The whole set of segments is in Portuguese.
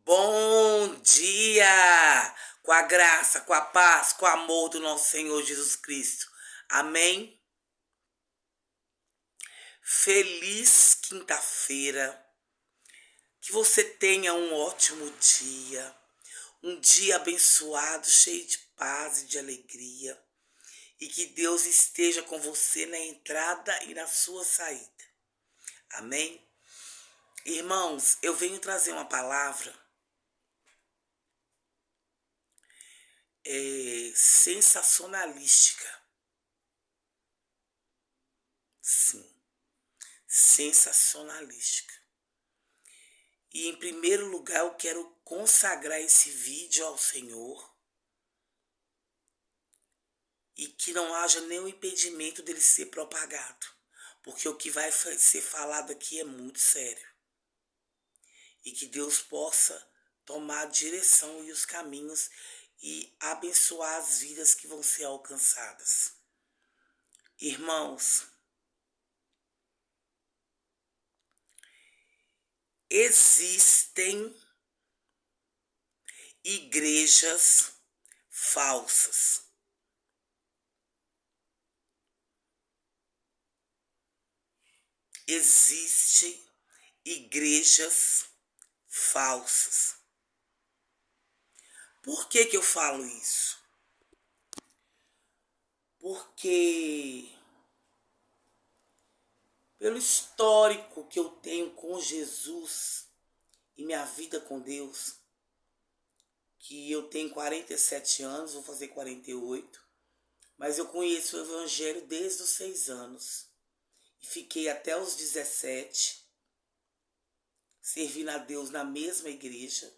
Bom dia! Com a graça, com a paz, com o amor do nosso Senhor Jesus Cristo. Amém? Feliz quinta-feira. Que você tenha um ótimo dia. Um dia abençoado, cheio de paz e de alegria. E que Deus esteja com você na entrada e na sua saída. Amém? Irmãos, eu venho trazer uma palavra sensacionalística. Sim, sensacionalística. E em primeiro lugar eu quero consagrar esse vídeo ao Senhor e que não haja nenhum impedimento dele ser propagado, porque o que vai ser falado aqui é muito sério. E que Deus possa tomar a direção e os caminhos e abençoar as vidas que vão ser alcançadas. Irmãos, existem igrejas falsas. Existem igrejas falsas. Por que eu falo isso? Porque pelo histórico que eu tenho com Jesus e minha vida com Deus, que eu tenho 47 anos, vou fazer 48, mas eu conheço o Evangelho desde os 6 anos e fiquei até os 17 servindo a Deus na mesma igreja.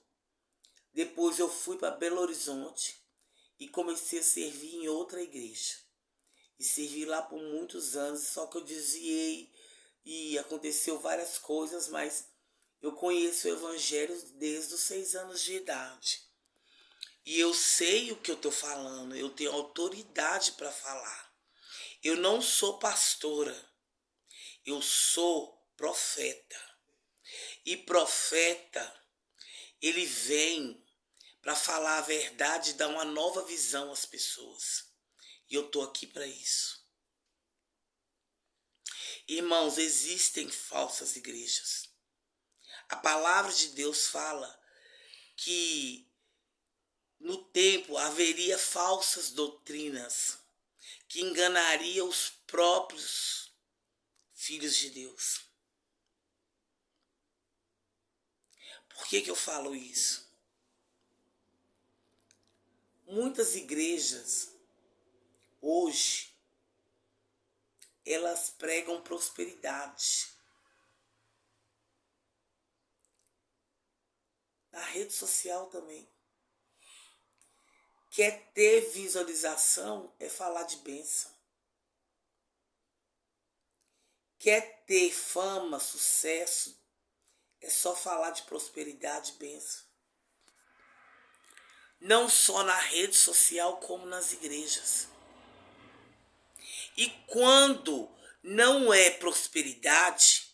Depois eu fui para Belo Horizonte e comecei a servir em outra igreja. E servi lá por muitos anos, só que eu desviei e aconteceu várias coisas, mas eu conheço o Evangelho desde os 6 anos de idade. E eu sei o que eu estou falando, eu tenho autoridade para falar. Eu não sou pastora, eu sou profeta. E profeta, ele vem para falar a verdade e dar uma nova visão às pessoas. E eu estou aqui para isso. Irmãos, existem falsas igrejas. A palavra de Deus fala que no tempo haveria falsas doutrinas que enganariam os próprios filhos de Deus. Por que eu falo isso? Muitas igrejas hoje elas pregam prosperidade. Na rede social também. Quer ter visualização é falar de bênção. Quer ter fama, sucesso, é só falar de prosperidade e bênção. Não só na rede social, como nas igrejas. E quando não é prosperidade,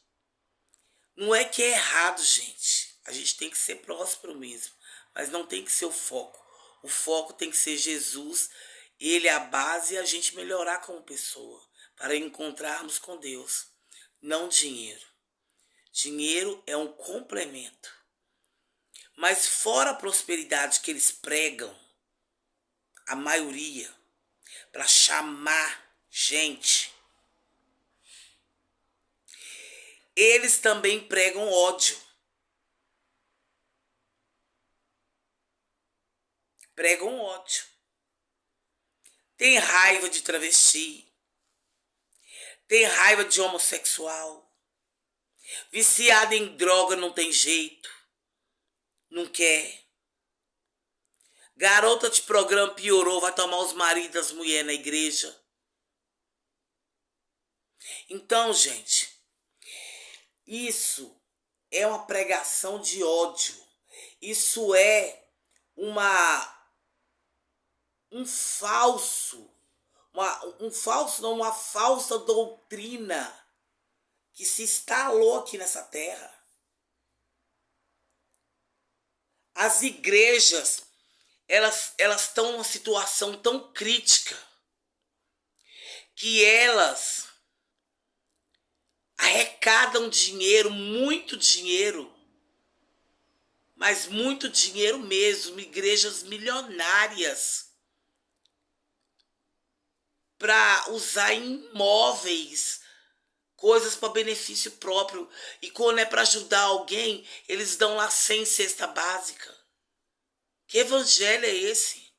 não é que é errado, gente. A gente tem que ser próspero mesmo, mas não tem que ser o foco. O foco tem que ser Jesus, ele é a base e a gente melhorar como pessoa, para encontrarmos com Deus, não dinheiro. Dinheiro é um complemento. Mas fora a prosperidade que eles pregam, a maioria, para chamar gente, eles também pregam ódio. Pregam ódio. Tem raiva de travesti. Tem raiva de homossexual. Viciado em droga não tem jeito. Não quer. Garota de programa piorou, vai tomar os maridos das mulheres na igreja. Então, gente, isso é uma pregação de ódio. Isso é uma falsa doutrina que se instalou aqui nessa terra. As igrejas, elas estão numa situação tão crítica que elas arrecadam dinheiro, muito dinheiro, mas muito dinheiro mesmo, igrejas milionárias, para usar imóveis, coisas para benefício próprio. E quando é para ajudar alguém, eles dão lá 100 cesta básica. Que evangelho é esse?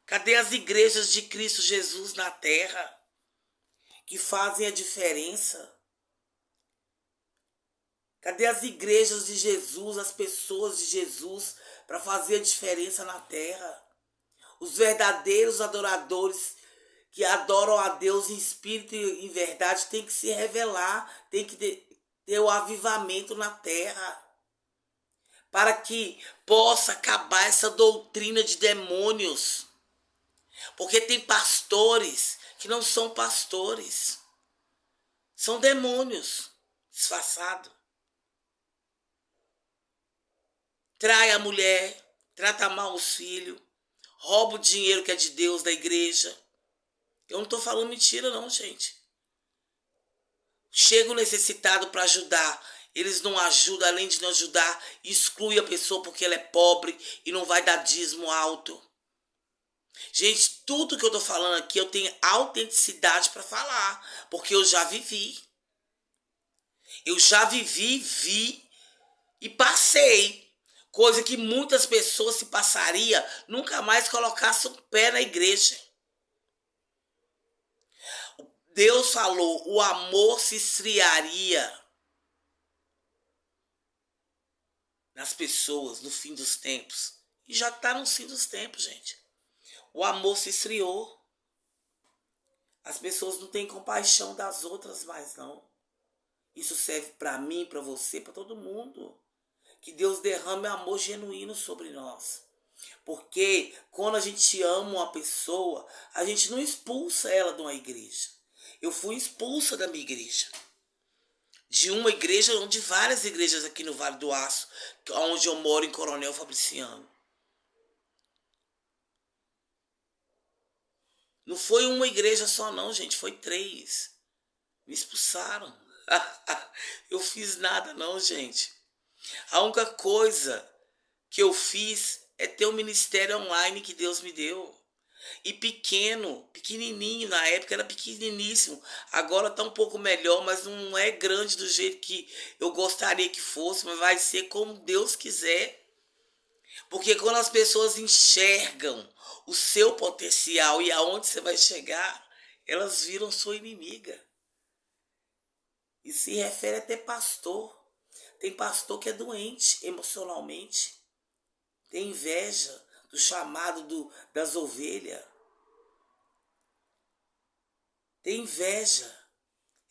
Cadê as igrejas de Cristo Jesus na terra que fazem a diferença? Cadê as igrejas de Jesus, as pessoas de Jesus para fazer a diferença na terra? Os verdadeiros adoradores que adoram a Deus em espírito e em verdade têm que se revelar, tem que ter o avivamento na terra, para que possa acabar essa doutrina de demônios. Porque tem pastores que não são pastores, são demônios disfarçados. Trai a mulher, trata mal os filhos, rouba o dinheiro que é de Deus, da igreja. Eu não estou falando mentira não, gente. Chega o necessitado para ajudar, eles não ajudam, além de não ajudar, exclui a pessoa porque ela é pobre e não vai dar dízimo alto. Gente, tudo que eu estou falando aqui eu tenho autenticidade para falar, porque eu já vivi. Eu já vivi, vi e passei. Coisa que muitas pessoas se passaria, nunca mais colocassem o pé na igreja. Deus falou, o amor se esfriaria nas pessoas no fim dos tempos. E já está no fim dos tempos, gente. O amor se esfriou. As pessoas não têm compaixão das outras mais, não. Isso serve para mim, para você, para todo mundo. Que Deus derrame amor genuíno sobre nós. Porque quando a gente ama uma pessoa, a gente não expulsa ela de uma igreja. Eu fui expulsa da minha igreja. De uma igreja, de várias igrejas aqui no Vale do Aço, onde eu moro, em Coronel Fabriciano. Não foi uma igreja só não, gente, foi 3. Me expulsaram. Eu fiz nada não, gente. A única coisa que eu fiz é ter um ministério online que Deus me deu. E pequenininho, na época era pequeniníssimo. Agora está um pouco melhor, mas não é grande do jeito que eu gostaria que fosse, mas vai ser como Deus quiser. Porque quando as pessoas enxergam o seu potencial e aonde você vai chegar, elas viram sua inimiga. E se refere até pastor. Tem pastor que é doente emocionalmente. Tem inveja do chamado das ovelhas. Tem inveja.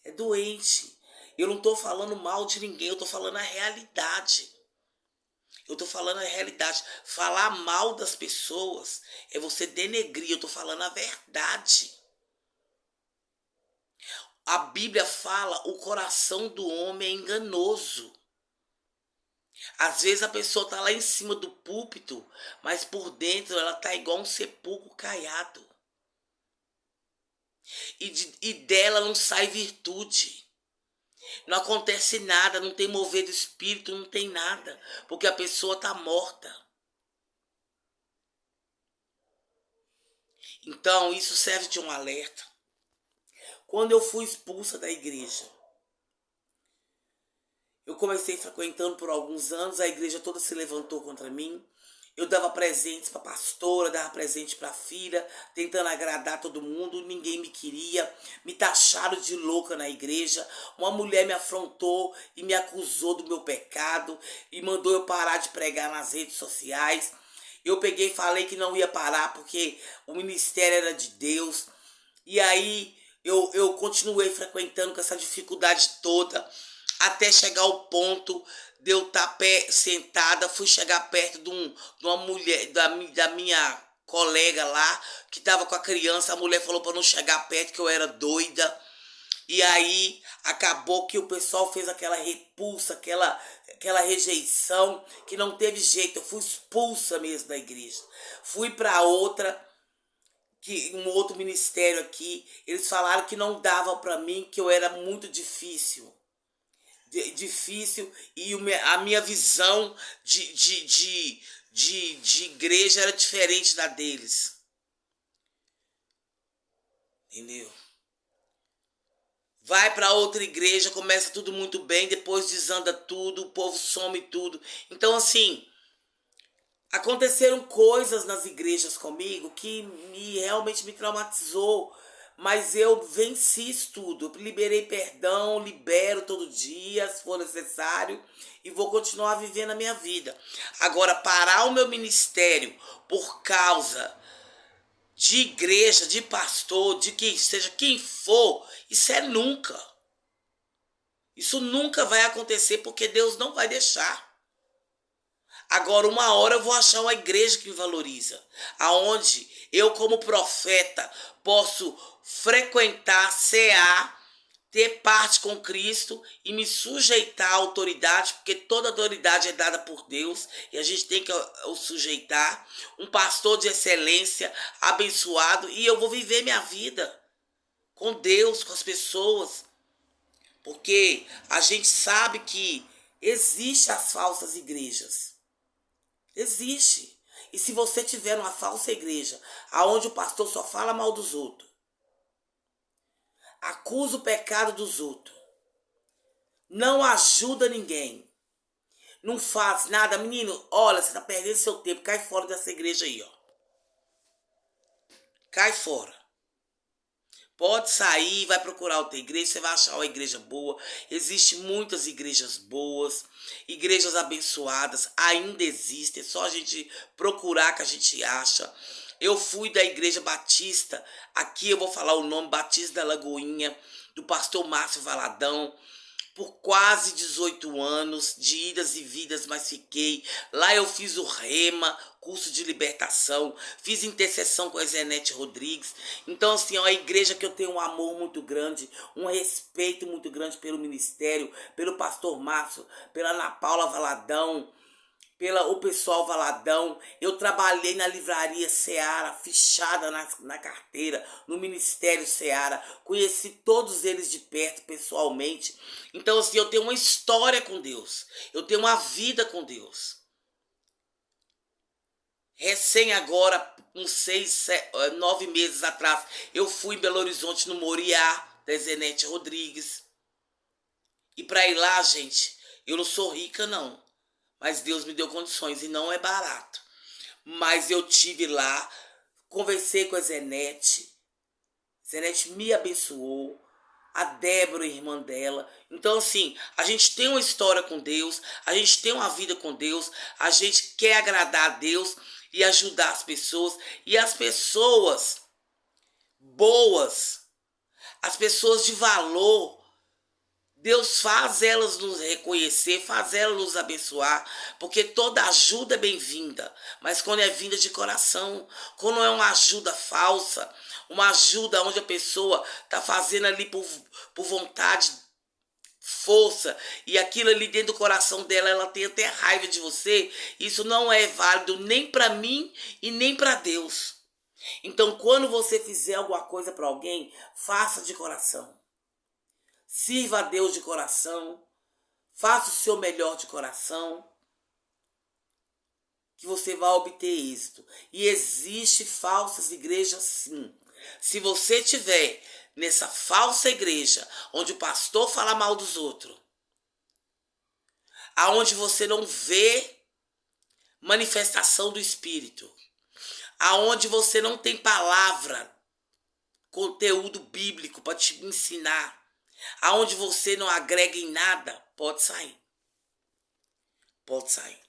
É doente. Eu não estou falando mal de ninguém, eu estou falando a realidade. Eu estou falando a realidade. Falar mal das pessoas é você denegrir. Eu estou falando a verdade. A Bíblia fala, o coração do homem é enganoso. Às vezes a pessoa está lá em cima do púlpito, mas por dentro ela está igual um sepulcro caiado. E dela não sai virtude. Não acontece nada, não tem mover do espírito, não tem nada. Porque a pessoa está morta. Então isso serve de um alerta. Quando eu fui expulsa da igreja, eu comecei frequentando por alguns anos, a igreja toda se levantou contra mim. Eu dava presentes para a pastora, dava presente para a filha, tentando agradar todo mundo, ninguém me queria, me taxaram de louca na igreja. Uma mulher me afrontou e me acusou do meu pecado e mandou eu parar de pregar nas redes sociais. Eu peguei e falei que não ia parar porque o ministério era de Deus. E aí eu continuei frequentando com essa dificuldade toda, até chegar ao ponto de eu estar sentada. Fui chegar perto de uma mulher, da minha colega lá, que estava com a criança. A mulher falou para não chegar perto, que eu era doida. E aí acabou que o pessoal fez aquela repulsa, aquela rejeição, que não teve jeito. Eu fui expulsa mesmo da igreja. Fui para outra, um outro ministério aqui. Eles falaram que não dava para mim, que eu era muito difícil. Difícil, e a minha visão de igreja era diferente da deles. Entendeu? Vai para outra igreja, começa tudo muito bem, depois desanda tudo, o povo some tudo. Então, assim, aconteceram coisas nas igrejas comigo que realmente me traumatizou. Mas eu venci isso tudo. Eu liberei perdão, libero todo dia, se for necessário, e vou continuar vivendo a minha vida. Agora, parar o meu ministério por causa de igreja, de pastor, de que seja quem for, isso é nunca. Isso nunca vai acontecer, porque Deus não vai deixar. Agora, uma hora eu vou achar uma igreja que me valoriza, aonde eu, como profeta, posso frequentar, cear, ter parte com Cristo e me sujeitar à autoridade, porque toda autoridade é dada por Deus e a gente tem que o sujeitar. Um pastor de excelência, abençoado, e eu vou viver minha vida com Deus, com as pessoas, porque a gente sabe que existem as falsas igrejas. Existe. E se você tiver uma falsa igreja, aonde o pastor só fala mal dos outros, acusa o pecado dos outros, não ajuda ninguém, não faz nada, menino, olha, você tá perdendo seu tempo, cai fora dessa igreja aí, ó. Cai fora. Pode sair, vai procurar outra igreja, você vai achar uma igreja boa. Existem muitas igrejas boas, igrejas abençoadas, ainda existem, é só a gente procurar que a gente acha. Eu fui da igreja batista, aqui eu vou falar o nome, Batista da Lagoinha, do pastor Márcio Valadão, por quase 18 anos, de idas e vidas, mas fiquei. Lá eu fiz o Rema, curso de libertação, fiz intercessão com a Zenete Rodrigues. Então, assim, é uma igreja que eu tenho um amor muito grande, um respeito muito grande pelo ministério, pelo pastor Márcio, pela Ana Paula Valadão, o pessoal Valadão. Eu trabalhei na livraria Seara, fichada na carteira, no Ministério Seara. Conheci todos eles de perto, pessoalmente. Então, assim, eu tenho uma história com Deus. Eu tenho uma vida com Deus. Recém agora, uns 9 meses atrás, eu fui em Belo Horizonte, no Moriá, da Zenete Rodrigues. E para ir lá, gente, eu não sou rica, não. Mas Deus me deu condições e não é barato. Mas eu tive lá, conversei com a Zenete. Zenete me abençoou. A Débora, irmã dela. Então, assim, a gente tem uma história com Deus. A gente tem uma vida com Deus. A gente quer agradar a Deus e ajudar as pessoas. E as pessoas boas, as pessoas de valor, Deus faz elas nos reconhecer, faz elas nos abençoar, porque toda ajuda é bem-vinda, mas quando é vinda de coração, quando é uma ajuda falsa, uma ajuda onde a pessoa está fazendo ali por vontade, força, e aquilo ali dentro do coração dela, ela tem até raiva de você, isso não é válido nem para mim e nem para Deus. Então, quando você fizer alguma coisa para alguém, faça de coração. Sirva a Deus de coração, faça o seu melhor de coração, que você vai obter êxito. E existe falsas igrejas, sim. Se você tiver nessa falsa igreja, onde o pastor fala mal dos outros, aonde você não vê manifestação do Espírito, aonde você não tem palavra, conteúdo bíblico para te ensinar, aonde você não agrega em nada, pode sair. Pode sair.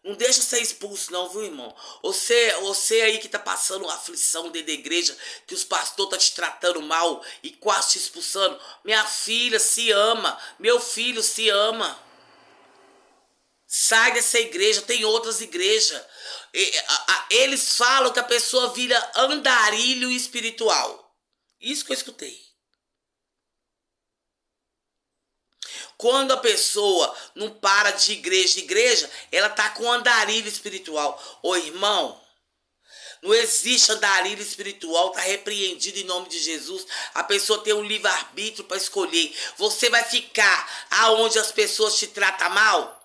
Não deixa ser expulso não, viu, irmão? Você aí que tá passando aflição dentro da igreja, que os pastores tá te tratando mal e quase te expulsando. Minha filha se ama, meu filho se ama. Sai dessa igreja, tem outras igrejas. Eles falam que a pessoa vira andarilho espiritual. Isso que eu escutei. Quando a pessoa não para de igreja em igreja, ela tá com andarilho espiritual. Ô irmão, não existe andarilho espiritual, tá repreendido em nome de Jesus. A pessoa tem um livre-arbítrio para escolher. Você vai ficar aonde as pessoas te tratam mal?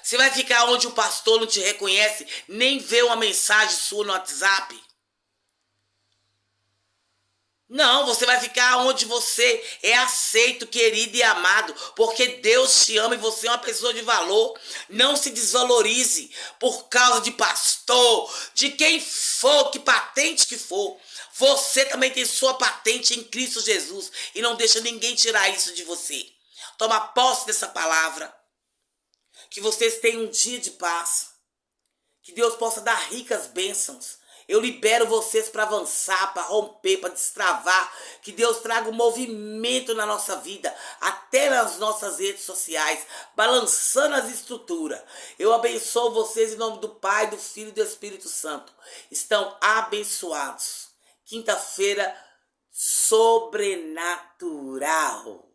Você vai ficar onde o pastor não te reconhece, nem vê uma mensagem sua no WhatsApp? Não, você vai ficar onde você é aceito, querido e amado, porque Deus te ama e você é uma pessoa de valor. Não se desvalorize por causa de pastor, de quem for, que patente que for. Você também tem sua patente em Cristo Jesus e não deixa ninguém tirar isso de você. Toma posse dessa palavra. Que vocês tenham um dia de paz. Que Deus possa dar ricas bênçãos. Eu libero vocês para avançar, para romper, para destravar. Que Deus traga um movimento na nossa vida, até nas nossas redes sociais, balançando as estruturas. Eu abençoo vocês em nome do Pai, do Filho e do Espírito Santo. Estão abençoados. Quinta-feira sobrenatural.